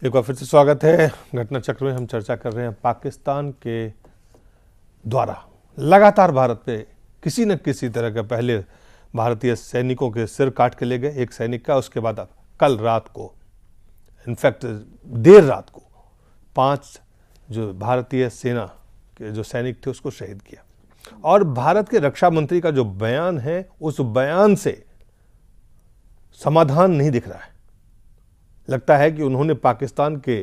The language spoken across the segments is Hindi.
एक बार फिर से स्वागत है घटना चक्र में। हम चर्चा कर रहे हैं पाकिस्तान के द्वारा लगातार भारत पे किसी न किसी तरह का, पहले भारतीय सैनिकों के सिर काट के ले गए एक सैनिक का, उसके बाद अब कल रात को, इनफैक्ट देर रात को 5 जो भारतीय सेना के जो सैनिक थे उसको शहीद किया। और भारत के रक्षा मंत्री का जो बयान है, उस बयान से समाधान नहीं दिख रहा है। लगता है कि उन्होंने पाकिस्तान के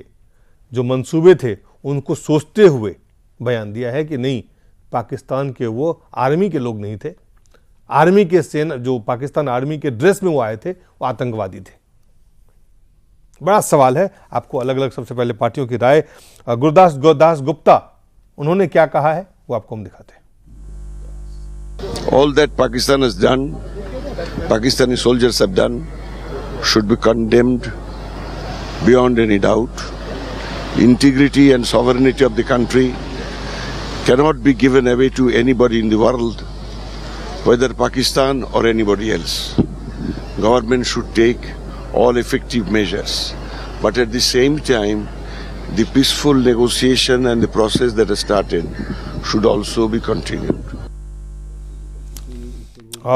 जो मंसूबे थे उनको सोचते हुए बयान दिया है कि नहीं, पाकिस्तान के वो आर्मी के लोग नहीं थे, आर्मी के सेना जो पाकिस्तान आर्मी के ड्रेस में वो आए थे वो आतंकवादी थे। बड़ा सवाल है। आपको अलग अलग सबसे पहले पार्टियों की राय, गुरदास गुप्ता उन्होंने क्या कहा है वो आपको हम दिखाते हैं। All that Pakistan has done, Pakistani soldiers have done, should be condemned beyond any doubt. Integrity and sovereignty of the country cannot be given away to anybody in the world, whether Pakistan or anybody else. Government should take all effective measures, but at the same time, the peaceful negotiation and the process that has started should also be continued.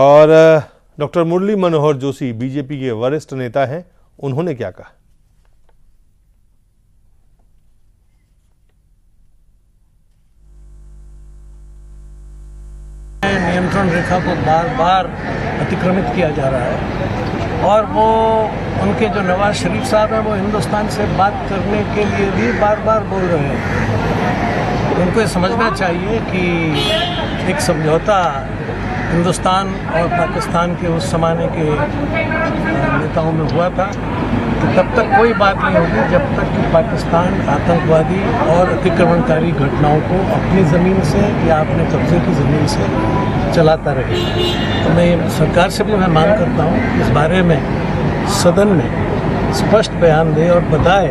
और डॉक्टर मुरली मनोहर जोशी बीजेपी के वरिष्ठ नेता हैं, उन्होंने क्या कहा? नियंत्रण रेखा को बार बार अतिक्रमित किया जा रहा है और वो उनके जो नवाज शरीफ साहब हैं वो हिंदुस्तान से बात करने के लिए भी बार बार बोल रहे हैं। उनको ये समझना चाहिए कि एक समझौता हिंदुस्तान और पाकिस्तान के उस ज़माने के नेताओं में हुआ था कि तब तक कोई बात नहीं होगी जब तक कि पाकिस्तान आतंकवादी और अतिक्रमणकारी घटनाओं को अपनी ज़मीन से या अपने कब्जे की ज़मीन से चलाता रहे। तो मैं सरकार से भी मैं मांग करता हूँ कि इस बारे में सदन में स्पष्ट बयान दे और बताए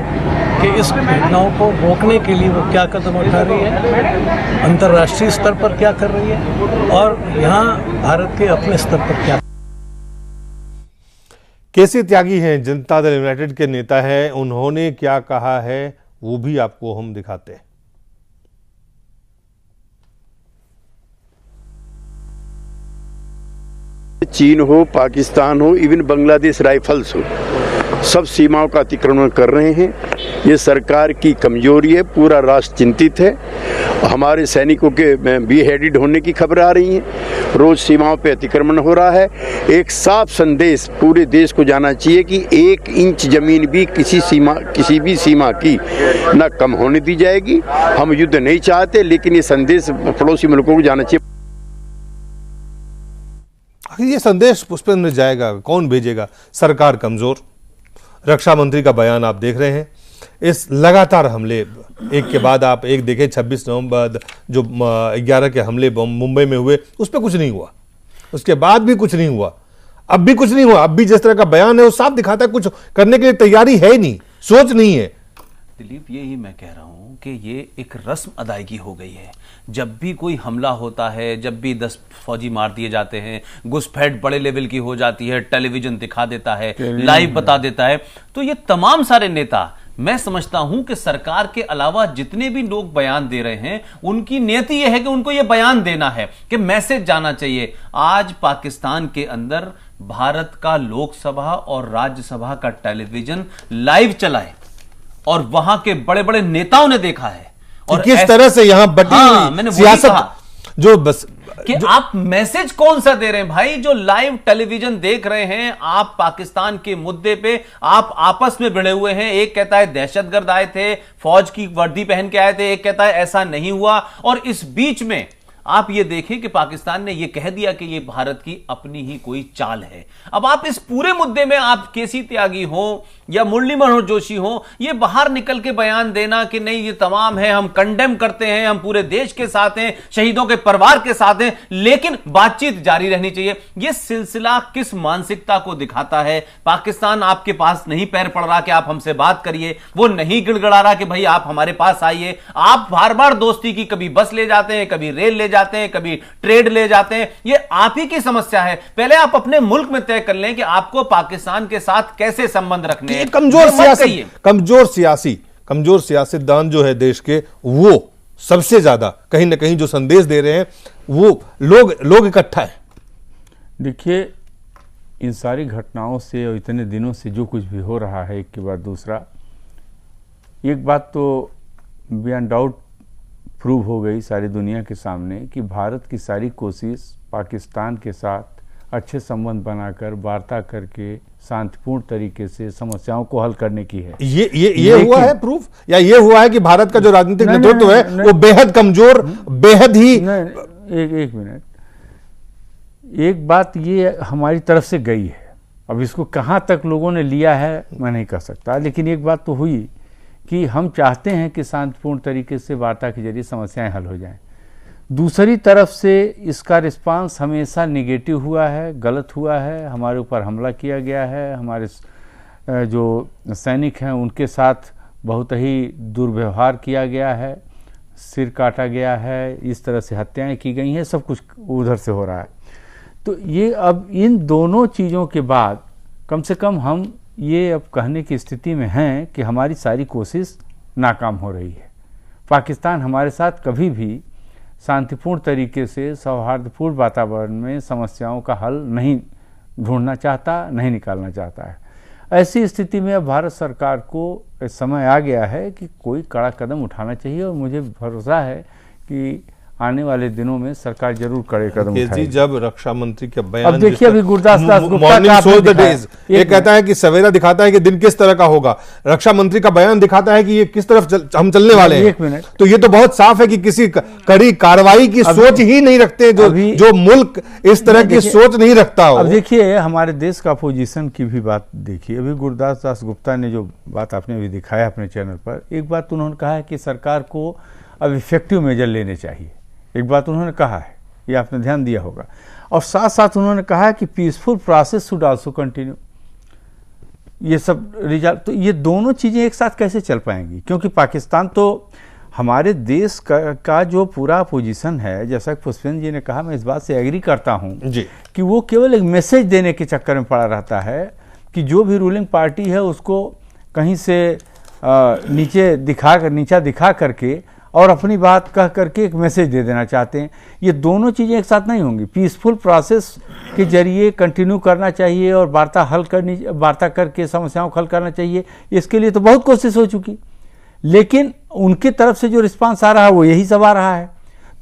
कि इस घटनाओं को रोकने के लिए वो क्या कदम उठा रही है, अंतर्राष्ट्रीय स्तर पर क्या कर रही है और यहाँ भारत के अपने स्तर पर क्या। केसी त्यागी हैं, जनता दल यूनाइटेड के नेता हैं, उन्होंने क्या कहा है वो भी आपको हम दिखाते हैं। चीन हो, पाकिस्तान हो, इवन बांग्लादेश राइफल्स हो, सब सीमाओं का अतिक्रमण कर रहे हैं। ये सरकार की कमजोरी है, पूरा राष्ट्र चिंतित है। हमारे सैनिकों के बीहेडेड होने की खबर आ रही हैं, रोज सीमाओं पे अतिक्रमण हो रहा है। एक साफ संदेश पूरे देश को जाना चाहिए कि 1 इंच जमीन भी किसी भी सीमा की न कम होने दी जाएगी। हम युद्ध नहीं चाहते, लेकिन ये संदेश पड़ोसी मुल्कों को जाना चाहिए। ये संदेश पुष्पेंद्र जाएगा, कौन भेजेगा? सरकार कमजोर। रक्षा मंत्री का बयान आप देख रहे हैं। इस लगातार हमले एक के बाद आप एक देखें, 26 नवंबर जो 11 के हमले मुंबई में हुए, उस पर कुछ नहीं हुआ, उसके बाद भी कुछ नहीं हुआ, अब भी कुछ नहीं हुआ। अब भी जिस तरह का बयान है वो साफ दिखाता है कुछ करने के लिए तैयारी है ही नहीं, सोच नहीं है। दिलीप, यही मैं कह रहा हूं कि ये एक रस्म अदायगी हो गई है। जब भी कोई हमला होता है, जब भी 10 फौजी मार दिए जाते हैं, घुसपैठ बड़े लेवल की हो जाती है, टेलीविजन दिखा देता है, लाइव बता देता है, तो ये तमाम सारे नेता, मैं समझता हूं कि सरकार के अलावा जितने भी लोग बयान दे रहे हैं, उनकी नियति यह है कि उनको यह बयान देना है कि मैसेज जाना चाहिए। आज पाकिस्तान के अंदर भारत का लोकसभा और राज्यसभा का टेलीविजन लाइव चला है और वहां के बड़े बड़े नेताओं ने देखा है और किस तरह से यहां बटी हुई सियासत जो बस कि आप मैसेज कौन सा दे रहे हैं भाई? जो लाइव टेलीविजन देख रहे हैं, आप पाकिस्तान के मुद्दे पे आप आपस में भिड़े हुए हैं। एक कहता है दहशतगर्द आए थे, फौज की वर्दी पहन के आए थे, एक कहता है ऐसा नहीं हुआ। और इस बीच में आप ये देखें कि पाकिस्तान ने ये कह दिया कि ये भारत की अपनी ही कोई चाल है। अब आप इस पूरे मुद्दे में आप केसी त्यागी हो या मुरली मनोहर जोशी हो, ये बाहर निकल के बयान देना कि नहीं ये तमाम है, हम कंडेम करते हैं, हम पूरे देश के साथ हैं, शहीदों के परिवार के साथ हैं, लेकिन बातचीत जारी रहनी चाहिए। ये सिलसिला किस मानसिकता को दिखाता है? पाकिस्तान आपके पास नहीं पैर पड़ रहा कि आप हमसे बात करिए, वो नहीं गिड़गिड़ा रहा कि भाई आप हमारे पास आइए। आप बार बार दोस्ती की कभी बस ले जाते हैं, कभी रेल ले जाते हैं, कभी ट्रेड ले जाते हैं। ये आप ही की समस्या है। पहले आप अपने मुल्क में तय कर लें कि आपको पाकिस्तान के साथ कैसे संबंध रखने हैं। हैं। कमजोर सियासतदान जो है देश के, वो सबसे ज्यादा कहीं ना कहीं जो संदेश दे रहे हैं, वो लोग इकट्ठा है। देखिए, इन सारी घटनाओं से और इतने दिनों से जो कुछ भी हो रहा है, एक के बाद दूसरा, एक बात तो बियॉन्ड डाउट प्रूव हो गई सारी दुनिया के सामने कि भारत की सारी कोशिश पाकिस्तान के साथ अच्छे संबंध बनाकर वार्ता करके शांतिपूर्ण तरीके से समस्याओं को हल करने की है। ये हुआ है प्रूफ, या ये हुआ है कि भारत का जो राजनीतिक नेतृत्व है वो बेहद कमजोर, बेहद ही। एक मिनट, एक बात ये हमारी तरफ से गई है, अब इसको कहाँ तक लोगों ने लिया है मैं नहीं कह सकता, लेकिन एक बात तो हुई कि हम चाहते हैं कि शांतिपूर्ण तरीके से वार्ता के जरिए समस्याएं हल हो जाएं। दूसरी तरफ से इसका रिस्पांस हमेशा निगेटिव हुआ है, गलत हुआ है, हमारे ऊपर हमला किया गया है, हमारे जो सैनिक हैं उनके साथ बहुत ही दुर्व्यवहार किया गया है, सिर काटा गया है, इस तरह से हत्याएं की गई हैं, सब कुछ उधर से हो रहा है। तो ये अब इन दोनों चीज़ों के बाद कम से कम हम ये अब कहने की स्थिति में हैं कि हमारी सारी कोशिश नाकाम हो रही है। पाकिस्तान हमारे साथ कभी भी शांतिपूर्ण तरीके से सौहार्दपूर्ण वातावरण में समस्याओं का हल नहीं ढूंढना चाहता, नहीं निकालना चाहता है। ऐसी स्थिति में अब भारत सरकार को समय आ गया है कि कोई कड़ा कदम उठाना चाहिए, और मुझे भरोसा है कि आने वाले दिनों में सरकार जरूर कड़े कदम उठाएगी। जब रक्षा मंत्री के बयान, अब देखिए अभी गुरदास दास गुप्ता ये कहता है कि सवेरा दिखाता है कि दिन किस तरह का होगा, रक्षा मंत्री का बयान दिखाता है कि ये किस तरफ हम चलने वाले हैं। एक मिनट, तो ये तो बहुत साफ है कि किसी कड़ी कार्रवाई की सोच ही नहीं रखते, जो मुल्क इस तरह की सोच नहीं रखता हो। अब देखिए, हमारे देश का अपोजिशन की भी बात देखिए, अभी गुरदास दास गुप्ता ने जो बात आपने अभी दिखाया अपने चैनल पर, एक बात उन्होंने कहा है कि सरकार को अब इफेक्टिव मेजर लेने चाहिए, एक बात उन्होंने कहा है, ये आपने ध्यान दिया होगा। और साथ साथ उन्होंने कहा है कि peaceful process should also continue. ये सब रिजल्ट, तो ये दोनों चीज़ें एक साथ कैसे चल पाएंगी, क्योंकि पाकिस्तान तो हमारे देश का जो पूरा पोजीशन है, जैसा कि पुष्पेंद्र जी ने कहा, मैं इस बात से एग्री करता हूँ कि वो केवल एक मैसेज देने के चक्कर में पड़ा रहता है कि जो भी रूलिंग पार्टी है उसको कहीं से नीचा दिखा करके और अपनी बात कह करके एक मैसेज दे देना चाहते हैं। ये दोनों चीज़ें एक साथ नहीं होंगी। पीसफुल प्रोसेस के जरिए कंटिन्यू करना चाहिए और वार्ता करके समस्याओं को हल करना चाहिए। इसके लिए तो बहुत कोशिश हो चुकी, लेकिन उनकी तरफ से जो रिस्पांस आ रहा है वो यही सब आ रहा है।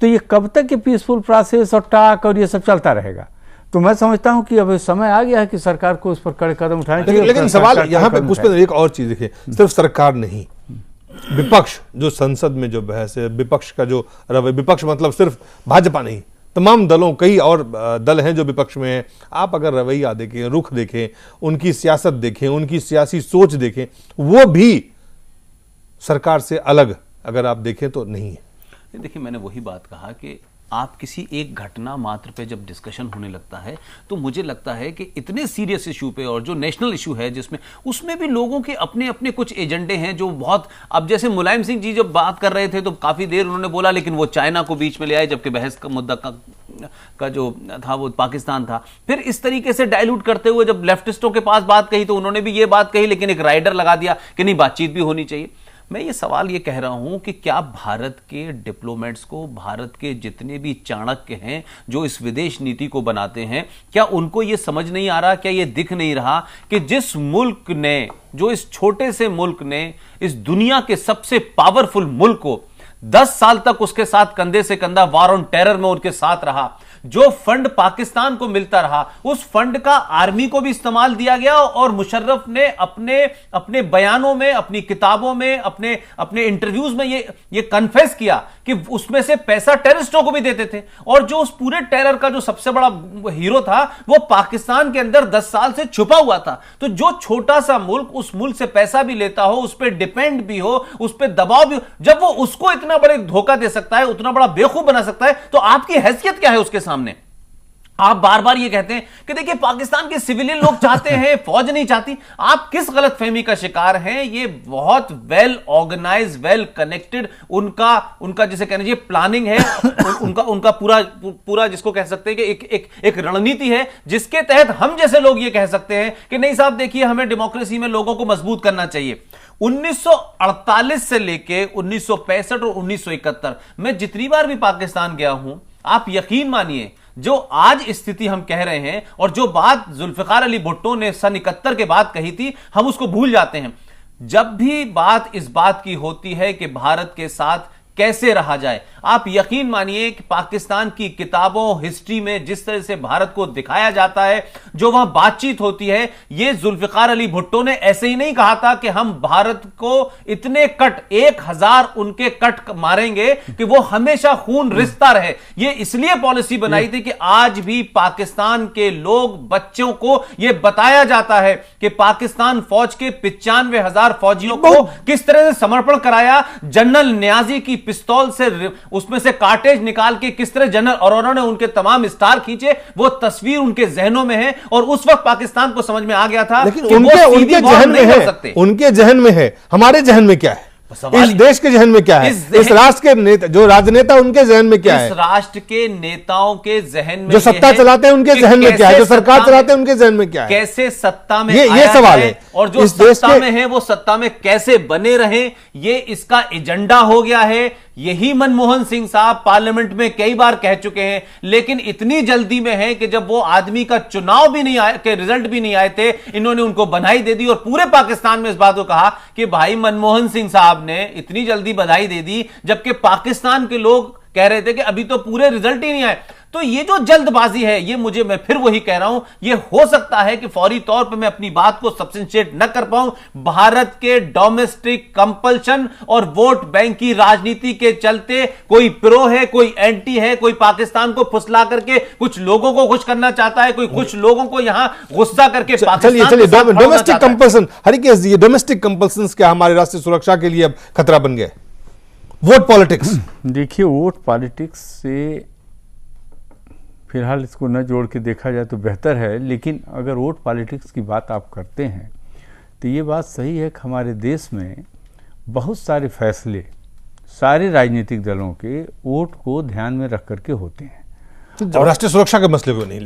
तो ये कब तक ये पीसफुल प्रोसेस और टाक और ये सब चलता रहेगा? तो मैं समझता हूं कि अब समय आ गया है कि सरकार को उस पर कड़े कदम उठाने चाहिए। लेकिन सवाल यहाँ पे पुष्पेंद्र एक और चीज देखिए, सिर्फ सरकार नहीं, विपक्ष जो संसद में जो बहस है, विपक्ष का जो रवैया, विपक्ष मतलब सिर्फ भाजपा नहीं, तमाम दलों, कई और दल हैं जो विपक्ष में हैं। आप अगर रवैया देखें, रुख देखें, उनकी सियासत देखें, उनकी सियासी सोच देखें, वो भी सरकार से अलग अगर आप देखें तो नहीं है। देखिए, मैंने वही बात कहा कि आप किसी एक घटना मात्र पे जब डिस्कशन होने लगता है तो मुझे लगता है कि इतने सीरियस इशू पे और जो नेशनल इशू है जिसमें उसमें भी लोगों के अपने अपने कुछ एजेंडे हैं जो बहुत, अब जैसे मुलायम सिंह जी जब बात कर रहे थे तो काफी देर उन्होंने बोला, लेकिन वो चाइना को बीच में ले आए, जबकि बहस का मुद्दा का जो था वो पाकिस्तान था। फिर इस तरीके से डाइल्यूट करते हुए जब लेफ्टिस्टों के पास बात कही तो उन्होंने भी ये बात कही, लेकिन एक राइडर लगा दिया कि नहीं, बातचीत भी होनी चाहिए। मैं ये सवाल ये कह रहा हूं कि क्या भारत के डिप्लोमेट्स को, भारत के जितने भी चाणक्य हैं जो इस विदेश नीति को बनाते हैं, क्या उनको ये समझ नहीं आ रहा, क्या ये दिख नहीं रहा कि जिस मुल्क ने, जो इस छोटे से मुल्क ने इस दुनिया के सबसे पावरफुल मुल्क को 10 साल तक उसके साथ कंधे से कंधा वार ऑन टेरर में उनके साथ रहा, जो फंड पाकिस्तान को मिलता रहा, उस फंड का आर्मी को भी इस्तेमाल दिया गया और मुशर्रफ ने अपने बयानों में, अपनी किताबों में, अपने इंटरव्यूज में ये कन्फेस किया कि उसमें से पैसा टेररिस्टों को भी देते थे। और जो उस पूरे टेरर का जो सबसे बड़ा हीरो था वो पाकिस्तान के अंदर 10 साल से छुपा हुआ था। तो जो छोटा सा मुल्क उस मुल्क से पैसा भी लेता हो, उस पर डिपेंड भी हो, उस पर दबाव भी हो, जब वो उसको इतना बड़ा धोखा दे सकता है, उतना बड़ा बेवकूफ बना सकता है, तो आपकी हैसियत क्या है उसके सामने? आप बार बार ये कहते हैं कि देखिए पाकिस्तान के सिविलियन लोग चाहते हैं, फौज नहीं चाहती। आप किस गलतफहमी का शिकार हैं? ये बहुत वेल ऑर्गेनाइज, वेल कनेक्टेड उनका जिसे कहना चाहिए प्लानिंग है, उनका पूरा जिसको कह सकते हैं कि एक रणनीति है, जिसके तहत हम जैसे लोग ये कह सकते हैं कि नहीं साहब देखिए हमें डेमोक्रेसी में लोगों को मजबूत करना चाहिए। 1948 से लेके 1965 और 1971 मैं जितनी बार भी पाकिस्तान गया हूं, आप यकीन मानिए जो आज स्थिति हम कह रहे हैं और जो बात जुल्फिकार अली भुट्टो ने सन 71 के बाद कही थी, हम उसको भूल जाते हैं। जब भी बात इस बात की होती है कि भारत के साथ कैसे रहा जाए, आप यकीन मानिए कि पाकिस्तान की किताबों, हिस्ट्री में जिस तरह से भारत को दिखाया जाता है, जो वहां बातचीत होती है, ये जुल्फिकार अली भुट्टो ने ऐसे ही नहीं कहा था कि हम भारत को इतने कट 1000 उनके कट मारेंगे कि वो हमेशा खून रिश्ता रहे। ये इसलिए पॉलिसी बनाई थी कि आज भी पाकिस्तान के लोग, बच्चों को यह बताया जाता है कि पाकिस्तान फौज के 95,000 फौजियों को किस तरह से समर्पण कराया। जनरल न्याजी की पिस्तौल से उसमें से कार्टेज निकाल के किस तरह जनरल अरोरा ने उनके तमाम स्टार खींचे, वो तस्वीर उनके जहनों में है और उस वक्त पाकिस्तान को समझ में आ गया था। लेकिन उनके जहन में है, उनके जहन में है, हमारे जहन में क्या है? इस देश के जहन में क्या है? इस राष्ट्र के नेता, जो राजनेता, उनके जहन में क्या है? इस राष्ट्र के नेताओं के जहन में, जो सत्ता चलाते हैं उनके जहन में क्या है? जो सरकार चलाते हैं उनके जहन में क्या है? कैसे सत्ता में ये सवाल है। और जो सत्ता में है वो सत्ता में कैसे बने रहे, ये इसका एजेंडा हो गया है। यही मनमोहन सिंह साहब पार्लियामेंट में कई बार कह चुके हैं, लेकिन इतनी जल्दी में है कि जब वो आदमी का चुनाव भी नहीं आए, के रिजल्ट भी नहीं आए थे, इन्होंने उनको बधाई दे दी और पूरे पाकिस्तान में इस बात को कहा कि भाई मनमोहन सिंह साहब ने इतनी जल्दी बधाई दे दी, जबकि पाकिस्तान के लोग कह रहे थे कि अभी तो पूरे रिजल्ट ही नहीं आए। तो ये जो जल्दबाजी है, ये मैं फिर वही कह रहा हूं, ये हो सकता है कि फौरी तौर पे मैं अपनी बात को सब्सटेंशिएट न कर पाऊं। भारत के डोमेस्टिक कंपल्शन और वोट बैंक की राजनीति के चलते कोई प्रो है, कोई एंटी है, कोई पाकिस्तान को फुसला करके कुछ लोगों को खुश करना चाहता है, कोई कुछ लोगों को यहां गुस्सा करके डोमेस्टिक कंपल्सन, हरिकेश जी, डोमेस्टिक कंपल्सन क्या हमारे राष्ट्रीय सुरक्षा के लिए अब खतरा बन गए? वोट पॉलिटिक्स, देखिए वोट पॉलिटिक्स से फिलहाल इसको न जोड़ के देखा जाए तो बेहतर है, लेकिन अगर वोट पॉलिटिक्स की बात आप करते हैं तो ये बात सही है कि हमारे देश में बहुत सारे फैसले सारे राजनीतिक दलों के वोट को ध्यान में रख करके होते हैं और राष्ट्रीय सुरक्षा के मसले को नहीं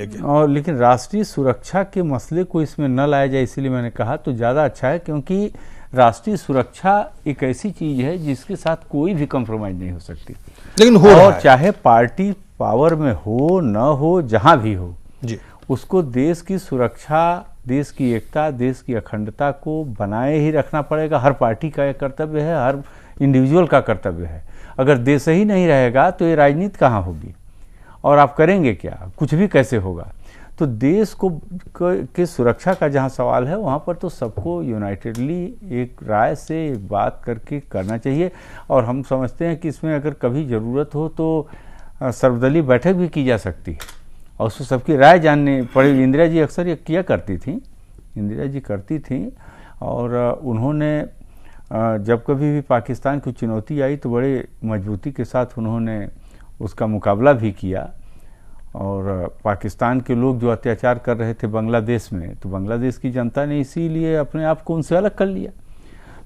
लेकिन राष्ट्रीय सुरक्षा के मसले को इसमें न लाया जाए, इसीलिए मैंने कहा तो ज़्यादा अच्छा है, क्योंकि राष्ट्रीय सुरक्षा एक ऐसी चीज है जिसके साथ कोई भी कॉम्प्रोमाइज नहीं हो सकती। लेकिन हो और चाहे पार्टी पावर में हो न हो, जहां भी हो जी, उसको देश की सुरक्षा, देश की एकता, देश की अखंडता को बनाए ही रखना पड़ेगा। हर पार्टी का यह कर्तव्य है, हर इंडिविजुअल का कर्तव्य है। अगर देश ही नहीं रहेगा तो ये राजनीति कहाँ होगी और आप करेंगे क्या? कुछ भी कैसे होगा? तो देश को के सुरक्षा का जहाँ सवाल है वहाँ पर तो सबको यूनाइटेडली एक राय से एक बात करके करना चाहिए। और हम समझते हैं कि इसमें अगर कभी ज़रूरत हो तो सर्वदलीय बैठक भी की जा सकती है और उसको सबकी राय जाननी पड़ेगी। इंदिरा जी अक्सर ये किया करती थी और उन्होंने जब कभी भी पाकिस्तान की चुनौती आई तो बड़े मजबूती के साथ उन्होंने उसका मुकाबला भी किया। और पाकिस्तान के लोग जो अत्याचार कर रहे थे बांग्लादेश में, तो बांग्लादेश की जनता ने इसीलिए अपने आप को उनसे अलग कर लिया।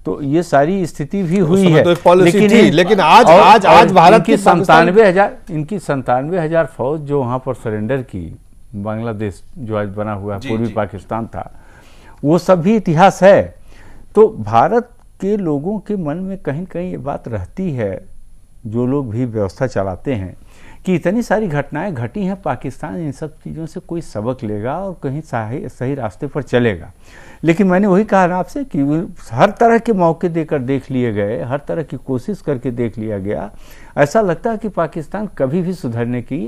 तो ये सारी स्थिति भी हुई है, तो लेकिन आज भारत की 97,000 फौज जो वहाँ पर सरेंडर की, बांग्लादेश जो आज बना हुआ पूर्वी पाकिस्तान था, वो सब भी इतिहास है। तो भारत के लोगों के मन में कहीं न कहीं ये बात रहती है, जो लोग भी व्यवस्था चलाते हैं, कि इतनी सारी घटनाएं घटी हैं, पाकिस्तान इन सब चीज़ों से कोई सबक लेगा और कहीं सही रास्ते पर चलेगा। लेकिन मैंने वही कहा ना आपसे कि हर तरह के मौके देकर देख लिए गए, हर तरह की कोशिश करके देख लिया गया। ऐसा लगता है कि पाकिस्तान कभी भी सुधरने की,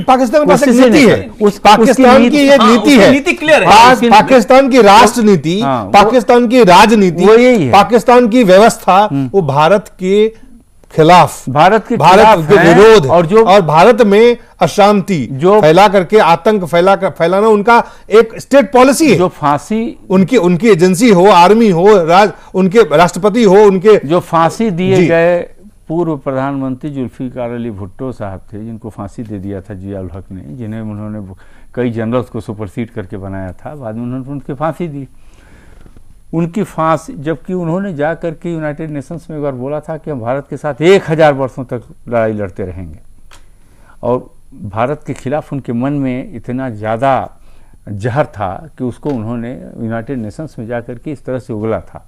पाकिस्तान के पास एक नीति है, उस पाकिस्तान की एक नीति है, नीति क्लियर है। पाकिस्तान की राष्ट्रनीति, पाकिस्तान की राजनीति, पाकिस्तान की व्यवस्था, वो भारत के खिलाफ, भारत के विरोध और भारत में अशांति जो फैला करके, आतंक फैलाना उनका एक स्टेट पॉलिसी है। जो फांसी उनकी एजेंसी हो, आर्मी हो, उनके राष्ट्रपति हो, उनके जो फांसी दिए गए पूर्व प्रधानमंत्री जुल्फिकार अली भुट्टो साहब थे, जिनको फांसी दे दिया था जियाउल हक ने, जिन्हें उन्होंने कई जनरल्स को सुपरसीड करके बनाया था, बाद में उन्होंने उनकी फांसी दी। उनकी फांसी, जबकि उन्होंने जा करके यूनाइटेड नेशंस में एक बार बोला था कि हम भारत के साथ 1000 वर्षों तक लड़ाई लड़ते रहेंगे, और भारत के खिलाफ उनके मन में इतना ज़्यादा जहर था कि उसको उन्होंने यूनाइटेड नेशंस में जा करके इस तरह से उगला था।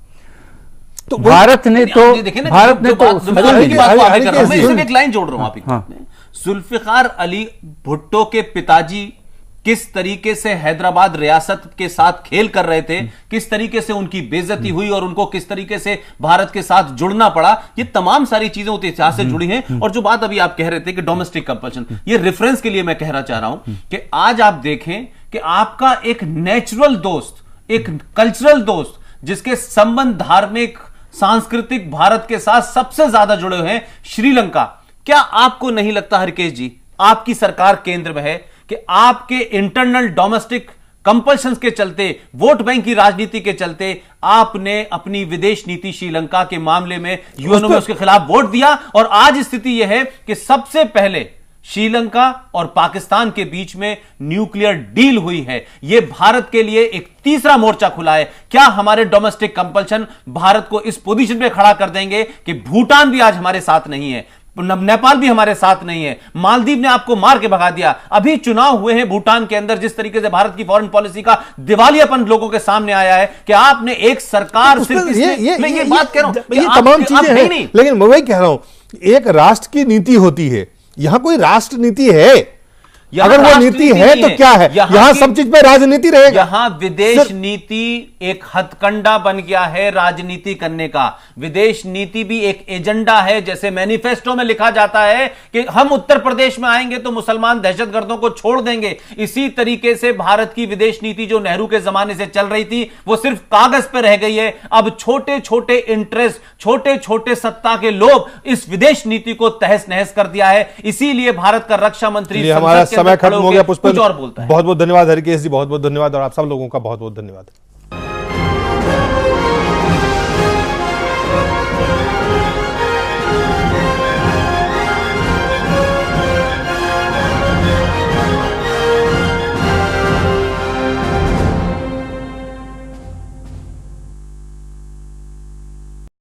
तो भारत ने तो एक लाइन जोड़ रहा हूं आप जुल्फिकार अली भुट्टो के पिताजी किस तरीके से हैदराबाद रियासत के साथ खेल कर रहे थे, किस तरीके से उनकी बेइज्जती हुई और उनको किस तरीके से भारत के साथ जुड़ना पड़ा, ये तमाम सारी चीजें उस इतिहास से जुड़ी हैं। और जो बात अभी आप कह रहे थे कि डोमेस्टिक कंपल्शन, ये रेफरेंस के लिए मैं कहना चाह रहा हूं कि आज आप देखें कि आपका एक नेचुरल दोस्त, एक कल्चरल दोस्त, जिसके संबंध धार्मिक सांस्कृतिक भारत के साथ सबसे ज्यादा जुड़े हुए हैं, श्रीलंका। क्या आपको नहीं लगता हरकेश जी, आपकी सरकार केंद्र में है, कि आपके इंटरनल डोमेस्टिक कंपल्शंस के चलते, वोट बैंक की राजनीति के चलते, आपने अपनी विदेश नीति श्रीलंका के मामले में यूएनओ में उसके खिलाफ वोट दिया, और आज स्थिति यह है कि सबसे पहले श्रीलंका और पाकिस्तान के बीच में न्यूक्लियर डील हुई है। यह भारत के लिए एक तीसरा मोर्चा खुला है। क्या हमारे डोमेस्टिक कंपल्शन भारत को इस पोजीशन पे खड़ा कर देंगे कि भूटान भी आज हमारे साथ नहीं है, नेपाल भी हमारे साथ नहीं है, मालदीव ने आपको मार के भगा दिया, अभी चुनाव हुए हैं भूटान के अंदर, जिस तरीके से भारत की फॉरेन पॉलिसी का दिवालियापन लोगों के सामने आया है कि आपने एक सरकार सिर्फ ये बात कह रहा हूं, ये तमाम चीजें हैं, लेकिन मैं वही कह रहा हूं, एक राष्ट्र की नीति होती है, यहां कोई राष्ट्र नीति है? अगर वो नीति है तो क्या है? यहां सब चीज पे राजनीति रहेगा। यहां विदेश नीति एक हथकंडा बन गया है राजनीति करने का। विदेश नीति भी एक एजेंडा है। जैसे मैनिफेस्टो में लिखा जाता है कि हम उत्तर प्रदेश में आएंगे तो मुसलमान दहशतगर्दों को छोड़ देंगे, इसी तरीके से भारत की विदेश नीति जो नेहरू के जमाने से चल रही थी वो सिर्फ कागज पर रह गई है। अब छोटे छोटे इंटरेस्ट, छोटे छोटे सत्ता के लोग इस विदेश नीति को तहस नहस कर दिया है। इसीलिए भारत का रक्षा मंत्री समय खत्म हो गया। पुष्पेंद्र, बहुत बहुत धन्यवाद। हरकेश जी बहुत बहुत धन्यवाद, और आप सब लोगों का बहुत बहुत धन्यवाद।